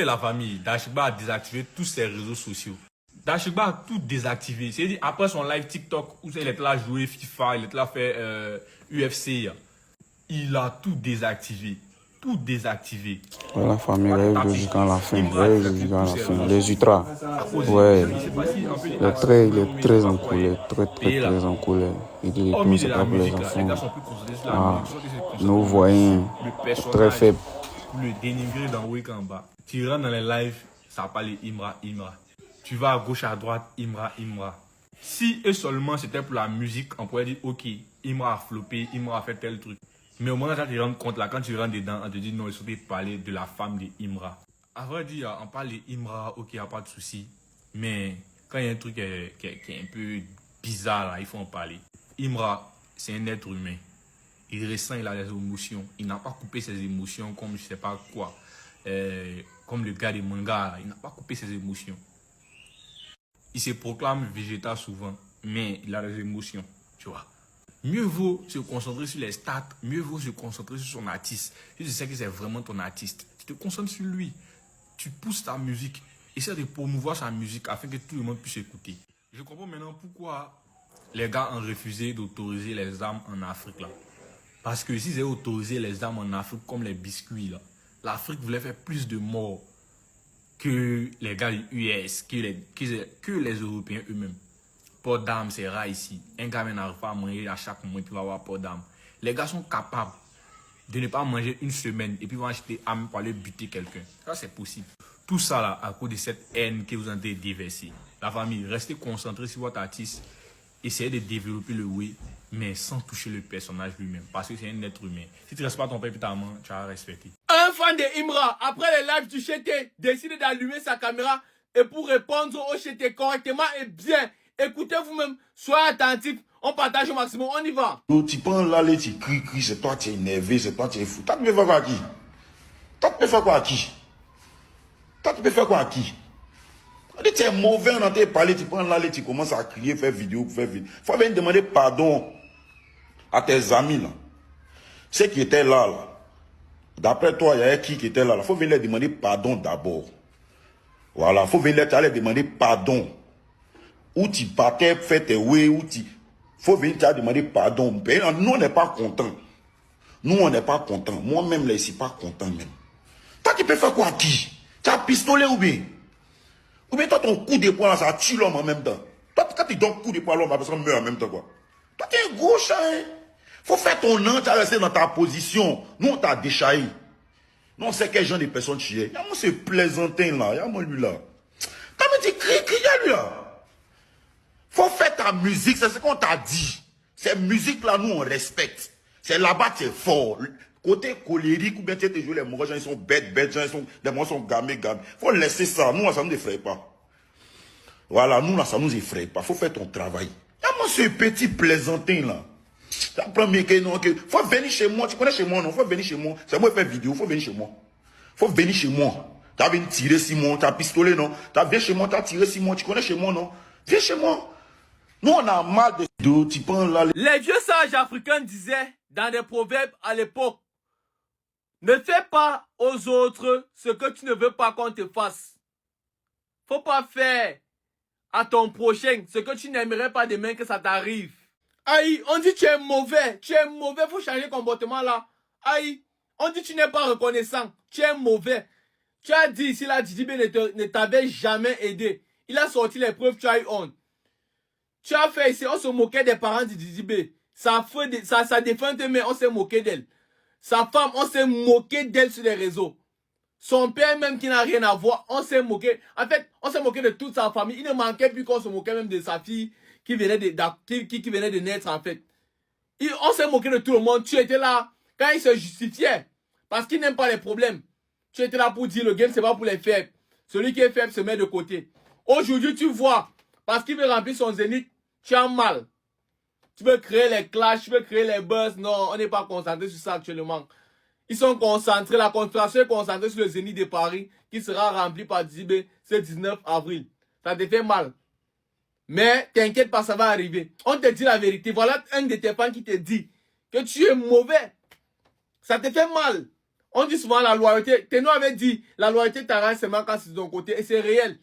La famille, Dashiba a désactivé tous ses réseaux sociaux. Dashiba a tout désactivé. C'est-à-dire, après son live TikTok, où il était là jouer FIFA, il était là faire UFC, il a tout désactivé. Tout désactivé. Ouais, la famille, ouais, jusqu'à la fin. Ouais, jusqu'à la fin. Les ultras. Ouais. Il est très en colère. Très en colère. Il dit tout, c'est pas pour les enfants. Ah, nous voyons très faible. Le dénigrer dans Wikamba. Tu rentres dans les lives, ça parle Imra. Tu vas à gauche, à droite, Imra. Si et seulement c'était pour la musique, on pourrait dire ok, Imra a floppé, Imra a fait tel truc. Mais au moment où tu te rends compte, là, quand tu rentres dedans, on te dit non, il faut parler de la femme de Imra. À vrai dire, on parle de Imra, ok, il n'y a pas de souci. Mais quand il y a un truc qui est un peu bizarre, là, il faut en parler. Imra, c'est un être humain. Il ressent, il a des émotions. Il n'a pas coupé ses émotions comme je ne sais pas quoi. Comme le gars des mangas, il n'a pas coupé ses émotions. Il se proclame végétal souvent, mais il a des émotions, tu vois. Mieux vaut se concentrer sur les stats, mieux vaut se concentrer sur son artiste. Si tu sais que c'est vraiment ton artiste, tu te concentres sur lui. Tu pousses ta musique, essaie de promouvoir sa musique afin que tout le monde puisse écouter. Je comprends maintenant pourquoi les gars ont refusé d'autoriser les armes en Afrique là. Parce que s'ils avaient autorisé les armes en Afrique comme les biscuits là, l'Afrique voulait faire plus de morts que les gars du US, que les Européens eux-mêmes. Port d'armes, c'est rare ici. Un gars n'arrive pas à manger à chaque moment et puis va avoir port d'armes. Les gars sont capables de ne pas manger une semaine et puis vont acheter armes pour aller buter quelqu'un. Ça, c'est possible. Tout ça là, à cause de cette haine que vous en avez déversée. La famille, restez concentrés sur votre artiste. Essayez de développer le oui, mais sans toucher le personnage lui-même. Parce que c'est un être humain. Si tu ne respectes pas ton père et ta maman, tu vas respecter. Un fan de Imra, après les lives du CT, décide d'allumer sa caméra et pour répondre au CT correctement et bien. Écoutez vous-même, soyez attentifs, on partage au maximum, on y va. Tu prends là, tu cries, c'est toi qui es énervé, c'est toi qui es fou. Toi, tu peux faire quoi à qui? Toi, tu peux faire quoi à qui? Toi, tu peux faire quoi à qui? Tu es mauvais, on entend parler, tu prends là, tu commences à crier, faire vidéo. Il faut venir demander pardon à tes amis là. Ceux qui étaient là. D'après toi, il y a qui était là. Il faut venir leur demander pardon d'abord. Voilà, il faut venir leur demander pardon. Où tu partais, fais tes oui, où tu... faut venir te demander pardon. Nous, on n'est pas contents. Nous, on n'est pas contents. Moi-même, là, je ne suis pas content même. Toi, tu peux faire quoi à qui? Tu as un pistolet ou bien? Ou bien toi, ton coup de poing, là, ça tue l'homme en même temps. Toi, quand tu donnes coup de poing à l'homme, la personne meurt en même temps, quoi. Toi, tu es un gauche, hein? Faut faire ton nom, tu as resté dans ta position. Nous, on t'a déchaillé. Nous, on sait quel genre de personnes tu es. Il y a moi ce plaisantin, là. Il y a moi lui, là. Quand tu crie, il y a lui, là. Faut faire ta musique, c'est ce qu'on t'a dit. Cette musique-là, nous, on respecte. C'est là-bas, c'est fort. Côté colérique, ou bien tu joué les morts, ils sont bêtes, les morts sont gamés. Faut laisser ça. Nous, ça ne nous effraie pas. Voilà, nous, là, ça ne nous effraie pas. Faut faire ton travail. Il y a moi ce petit plaisantin, là. C'est la première que faut venir chez moi. Tu connais chez moi, non? Faut venir chez moi. C'est moi qui fais vidéo. Faut venir chez moi. Faut venir chez moi. Tu as venu tirer Simon, tu as pistolet, non? Tu as viens chez moi, tu as tiré Simon. Tu connais chez moi, non? Viens chez moi. Nous, on a mal de vidéos. Tu prends là. Les vieux sages africains disaient dans des proverbes à l'époque, ne fais pas aux autres ce que tu ne veux pas qu'on te fasse. Faut pas faire à ton prochain ce que tu n'aimerais pas demain que ça t'arrive. Aïe, on dit tu es mauvais, faut changer de comportement là. Aïe, on dit tu n'es pas reconnaissant, tu es mauvais. Tu as dit ici là, Didi B ne t'avait jamais aidé. Il a sorti les preuves, tu as eu honte. Tu as fait ici, on se moquait des parents de Didi B. Sa défunte mère, on s'est moqué d'elle. Sa femme, on s'est moqué d'elle sur les réseaux. Son père même qui n'a rien à voir, on s'est moqué. En fait, on s'est moqué de toute sa famille. Il ne manquait plus qu'on se moquait même de sa fille qui venait de naître en fait. On s'est moqué de tout le monde. Tu étais là quand il se justifiait. Parce qu'il n'aime pas les problèmes. Tu étais là pour dire le game c'est pas pour les faibles. Celui qui est faible se met de côté. Aujourd'hui tu vois, parce qu'il veut remplir son zénith, tu as mal. Tu veux créer les clashs, tu veux créer les buzz. Non, on n'est pas concentré sur ça actuellement. Ils sont concentrés, la concentration est concentrée sur le Zénith de Paris qui sera rempli par Dizibé ce 19 avril. Ça te fait mal. Mais t'inquiète pas, ça va arriver. On te dit la vérité. Voilà un de tes fans qui te dit que tu es mauvais. Ça te fait mal. On dit souvent la loyauté. Teno avait dit, la loyauté t'arrange seulement quand c'est de ton côté. Et c'est réel.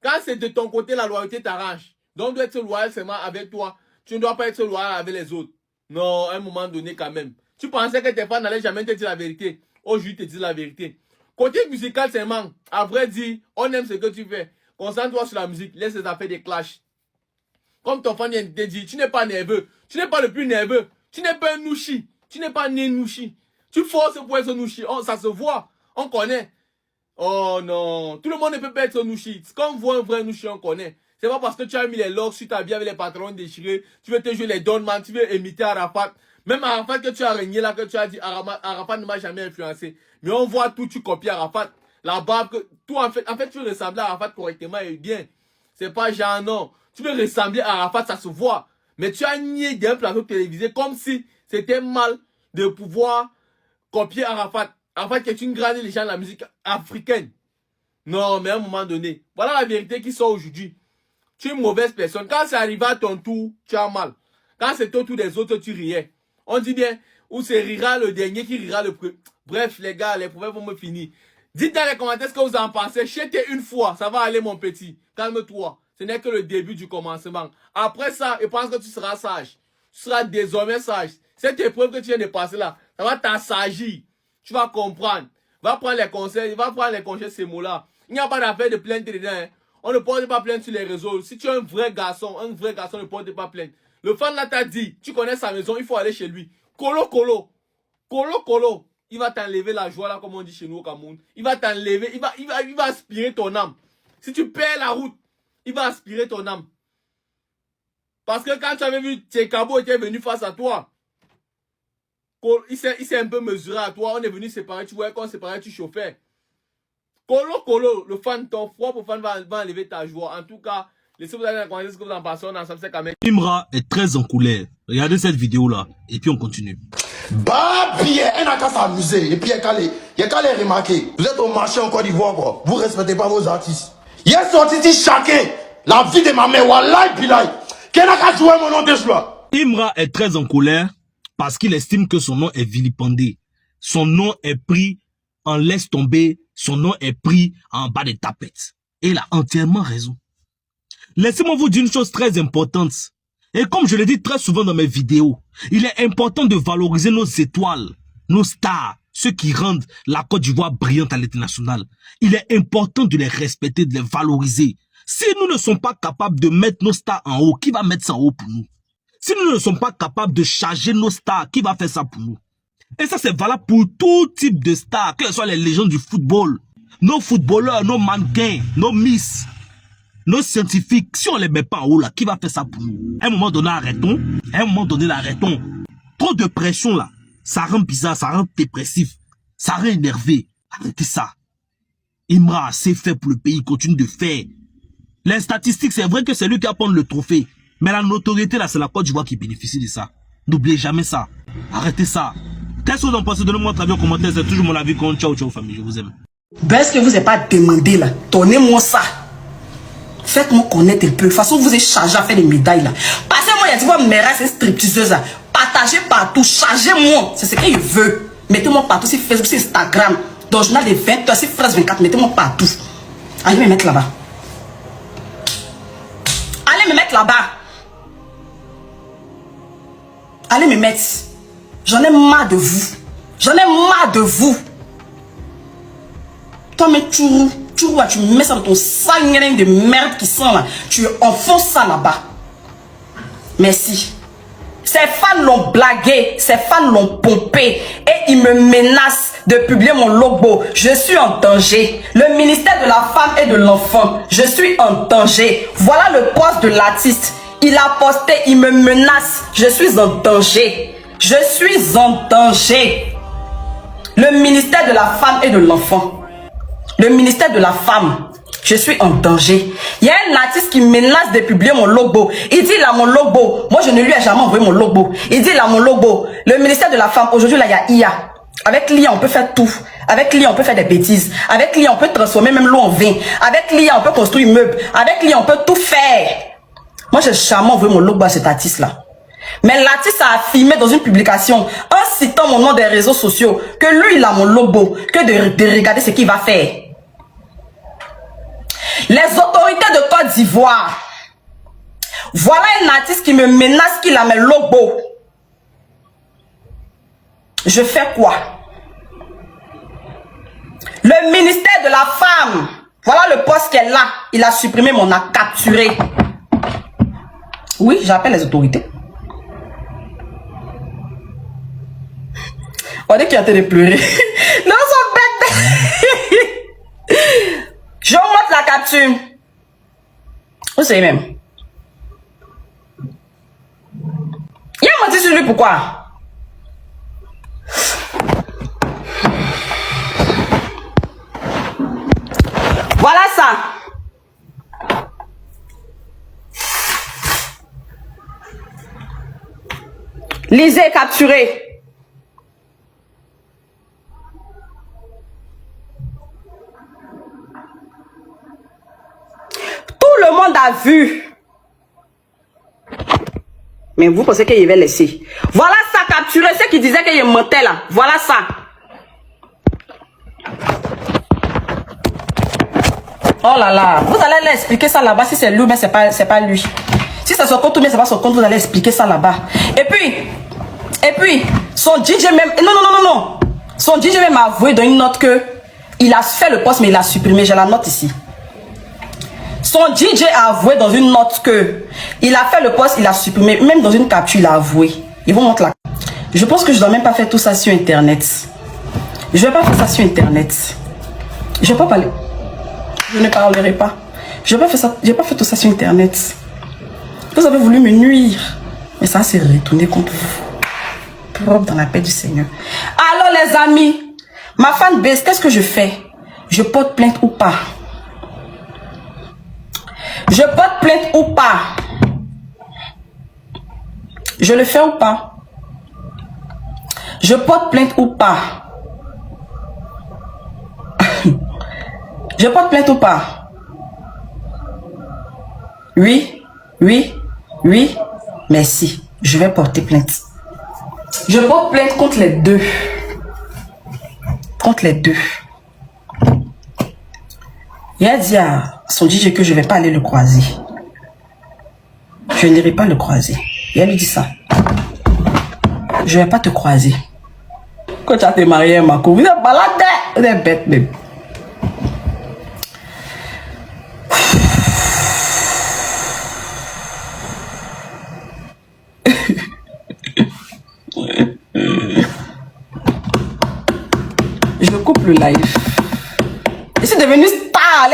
Quand c'est de ton côté, la loyauté t'arrange. Donc, tu dois être loyal seulement avec toi. Tu ne dois pas être loyal avec les autres. Non, à un moment donné quand même. Tu pensais que tes fans n'allaient jamais te dire la vérité. Aujourd'hui, te disent la vérité. Côté musical seulement, à vrai dire, on aime ce que tu fais. Concentre-toi sur la musique. Laisse les affaires des clashs. Comme ton fan vient de te dire, tu n'es pas nerveux. Tu n'es pas le plus nerveux. Tu n'es pas un nouchi. Tu n'es pas né nouchi. Tu forces pour être nouchi. Oh, ça se voit. On connaît. Oh non. Tout le monde ne peut pas être nouchi. Quand on voit un vrai nouchi, on connaît. C'est pas parce que tu as mis les locks sur ta vie avec les pantalons déchirés. Tu veux te jouer les Donman. Tu veux imiter Arafat. Même Arafat que tu as régné là, que tu as dit Arafat ne m'a jamais influencé. Mais on voit tout, tu copies Arafat. La barbe, tout en fait, tu veux ressembler à Arafat correctement et bien. C'est pas genre non. Tu veux ressembler à Arafat, ça se voit. Mais tu as nié d'un plateau télévisé comme si c'était mal de pouvoir copier Arafat. Arafat qui est une grande légende de la musique africaine. Non, mais à un moment donné, voilà la vérité qui sort aujourd'hui. Tu es une mauvaise personne. Quand c'est arrivé à ton tour, tu as mal. Quand c'est au tour des autres, tu riais. On dit bien, ou c'est rira le dernier qui rira le premier. Bref, les gars, les problèmes vont me finir. Dites dans les commentaires ce que vous en pensez. Chetez une fois, ça va aller mon petit. Calme-toi. Ce n'est que le début du commencement. Après ça, je pense que tu seras sage. Tu seras désormais sage. Cette épreuve que tu viens de passer là, ça va t'assagir. Tu vas comprendre. Va prendre les conseils, ces mots-là. Il n'y a pas d'affaire de plainte dedans. Hein. On ne porte pas plainte sur les réseaux. Si tu es un vrai garçon ne porte pas plainte. Le fan là t'a dit, tu connais sa maison, il faut aller chez lui. Colo. Il va t'enlever la joie là, comme on dit chez nous au Cameroun. Il va t'enlever, il va aspirer ton âme. Si tu perds la route, il va aspirer ton âme. Parce que quand tu avais vu Tchekabo était venu face à toi, il s'est un peu mesuré à toi. On est venu séparer, tu voyais qu'on séparait, tu chauffais. Colo, le fan, ton propre fan va enlever ta joie. En tout cas, laissez-vous aller dans les commentaires ce que vous en pensez. On en sait quand même. Imra est très en colère. Regardez cette vidéo là et puis on continue. Bah bien, elle n'a qu'à s'amuser et puis il y a qu'à les remarquer. Vous êtes au marché en Côte d'Ivoire quoi. Vous respectez pas vos artistes. Il est sorti ici chacun. La vie de ma mère, wallahi bilay. Qu'elle n'a qu'à jouer mon nom de joie. Imra est très en colère parce qu'il estime que son nom est vilipendé. Son nom est pris en laisse tomber. Son nom est pris en bas des tapettes. Et il a entièrement raison. Laissez-moi vous dire une chose très importante. Et comme je le dis très souvent dans mes vidéos, il est important de valoriser nos étoiles, nos stars, ceux qui rendent la Côte d'Ivoire brillante à l'international. Il est important de les respecter, de les valoriser. Si nous ne sommes pas capables de mettre nos stars en haut, qui va mettre ça en haut pour nous? Si nous ne sommes pas capables de charger nos stars, qui va faire ça pour nous? Et ça, c'est valable pour tout type de stars, que ce soit les légendes du football, nos footballeurs, nos mannequins, nos miss, nos scientifiques. Si on les met pas en haut là, qui va faire ça pour nous? À un moment donné, arrêtons. À un moment donné, arrêtons. Trop de pression là, ça rend bizarre, ça rend dépressif, ça rend énervé. Arrêtez ça. Imra a assez fait pour le pays, continue de faire. Les statistiques, c'est vrai que c'est lui qui va prendre le trophée. Mais la notoriété là, c'est la Côte d'Ivoire qui bénéficie de ça. N'oubliez jamais ça. Arrêtez ça. Qu'est-ce que vous en pensez? Donnez-moi votre avis en commentaire. C'est toujours mon avis. Ciao, ciao, famille. Je vous aime. Ben, est-ce que vous n'avez pas demandé là? Donnez-moi ça. Faites-moi connaître un peu. De toute façon, vous êtes chargé à faire des médailles là. Passez-moi, il y a dit, votre mère, c'est stripteaseuse là. Partagez partout. Chargez-moi. C'est ce qu'il veut. Mettez-moi partout sur Facebook, sur Instagram. Dans le journal des 20 heures, sur France 24. Mettez-moi partout. Allez me mettre là-bas. Allez me mettre là-bas. Allez me mettre. J'en ai marre de vous. J'en ai marre de vous. Toi, mais tu mets ça dans ton sangrin de merde qui sent là. Tu enfonces ça là-bas. Merci. Ces fans l'ont blagué. Ces fans l'ont pompé. Et ils me menacent de publier mon logo. Je suis en danger. Le ministère de la femme et de l'enfant. Je suis en danger. Voilà le poste de l'artiste. Il a posté, il me menace. Je suis en danger. Je suis en danger. Le ministère de la femme et de l'enfant. Le ministère de la femme. Je suis en danger. Il y a un artiste qui menace de publier mon logo. Il dit là mon logo. Moi je ne lui ai jamais envoyé mon logo. Il dit là mon logo. Le ministère de la femme. Aujourd'hui là il y a IA. Avec l'IA on peut faire tout. Avec l'IA on peut faire des bêtises. Avec l'IA on peut transformer même l'eau en vin. Avec l'IA on peut construire un meuble. Avec l'IA on peut tout faire. Moi j'ai jamais envoyé mon logo à cet artiste là. Mais l'artiste a affirmé dans une publication, en citant mon nom des réseaux sociaux, que lui, il a mon logo, que de regarder ce qu'il va faire. Les autorités de Côte d'Ivoire, voilà un artiste qui me menace qu'il a mes logos. Je fais quoi? Le ministère de la femme, voilà le poste qu'elle a. Il a supprimé, mais on a capturé. Oui, j'appelle les autorités. On dit qu'il est en train de pleurer. Non, ils sont bêtes. Je vous montre la capture. Vous savez même. Il a menti sur lui, pourquoi? Voilà ça. Lisez, capturez. Tout le monde a vu. Mais vous pensez qu'il va laisser. Voilà ça, capturé. Ceux qui disaient qu'il mentait là. Voilà ça. Oh là là. Vous allez l'expliquer ça là-bas. Si c'est lui, mais c'est pas lui. Si c'est son compte, mais c'est pas son compte, vous allez expliquer ça là-bas. Et puis, son DJ même... Non. Son DJ même a avoué dans une note que il a fait le poste, mais il a supprimé. J'ai la note ici. Son DJ a avoué dans une note que il a fait le poste, il a supprimé. Même dans une capture, il a avoué. Ils vont montrer la... Je pense que je dois même pas faire tout ça sur Internet. Je vais pas faire ça sur Internet. Je vais pas parler. Je ne parlerai pas. Je vais pas faire ça. Je vais pas faire tout ça sur Internet. Vous avez voulu me nuire. Mais ça s'est retourné contre vous. Propre dans la paix du Seigneur. Alors les amis, ma fanbase, qu'est-ce que je fais? Je porte plainte ou pas? Je porte plainte ou pas? Je le fais ou pas? Je porte plainte ou pas? Je porte plainte ou pas? Oui, merci. Je vais porter plainte. Je porte plainte contre les deux. Contre les deux. Il a dit à son DJ que je ne vais pas aller le croiser. Je n'irai pas le croiser. Il lui dit ça. Je ne vais pas te croiser. Quand tu as été marié, ma vous êtes malade. Vous êtes bête même. Je coupe le live. Je suis devenue star.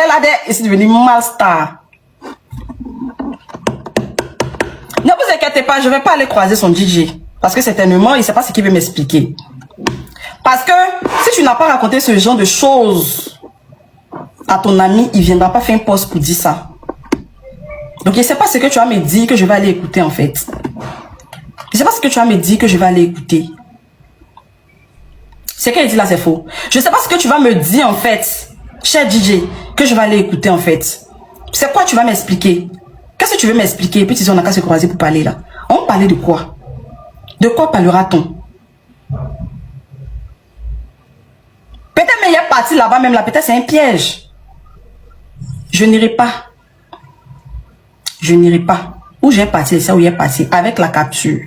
Je suis devenue mal star. Ne vous inquiétez pas, je ne vais pas aller croiser son DJ. Parce que certainement, il ne sait pas ce qu'il veut m'expliquer. Parce que si tu n'as pas raconté ce genre de choses à ton ami, il ne viendra pas faire un post pour dire ça. Donc, il ne sait pas ce que tu vas me dire que je vais aller écouter en fait. Il ne sait pas ce que tu vas me dire que je vais aller écouter. Ce qu'il dit là, c'est faux. Je ne sais pas ce que tu vas me dire en fait, cher DJ, que je vais aller écouter en fait. C'est quoi tu vas m'expliquer? Qu'est-ce que tu veux m'expliquer? Et puis tu dis on n'a qu'à se croiser pour parler là. On parlait de quoi? De quoi parlera-t-on? Peut-être mais il est parti là-bas même là, peut-être c'est un piège. Je n'irai pas. Je n'irai pas. Où j'ai parti, c'est ça où il est parti, avec la capture.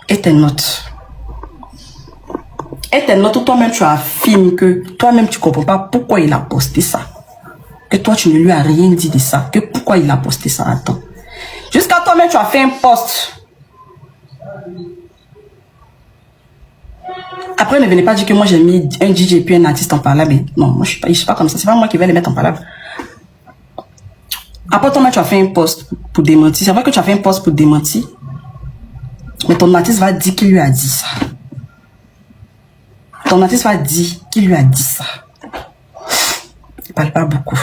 Et tes notes. Et tes notes, toi-même tu affirmes que toi-même tu ne comprends pas pourquoi il a posté ça. Que toi tu ne lui as rien dit de ça. Que pourquoi il a posté ça. Attends. Jusqu'à toi-même tu as fait un post. Après ne venez pas dire que moi j'ai mis un DJ et puis un artiste en parlable. Non, moi je suis pas comme ça. C'est pas moi qui vais les mettre en parlable. Après toi-même tu as fait un post pour démentir. C'est vrai que tu as fait un post pour démentir. Mais ton artiste va dire qu'il lui a dit ça. Ton artiste va dire qu'il lui a dit ça. Il parle pas beaucoup.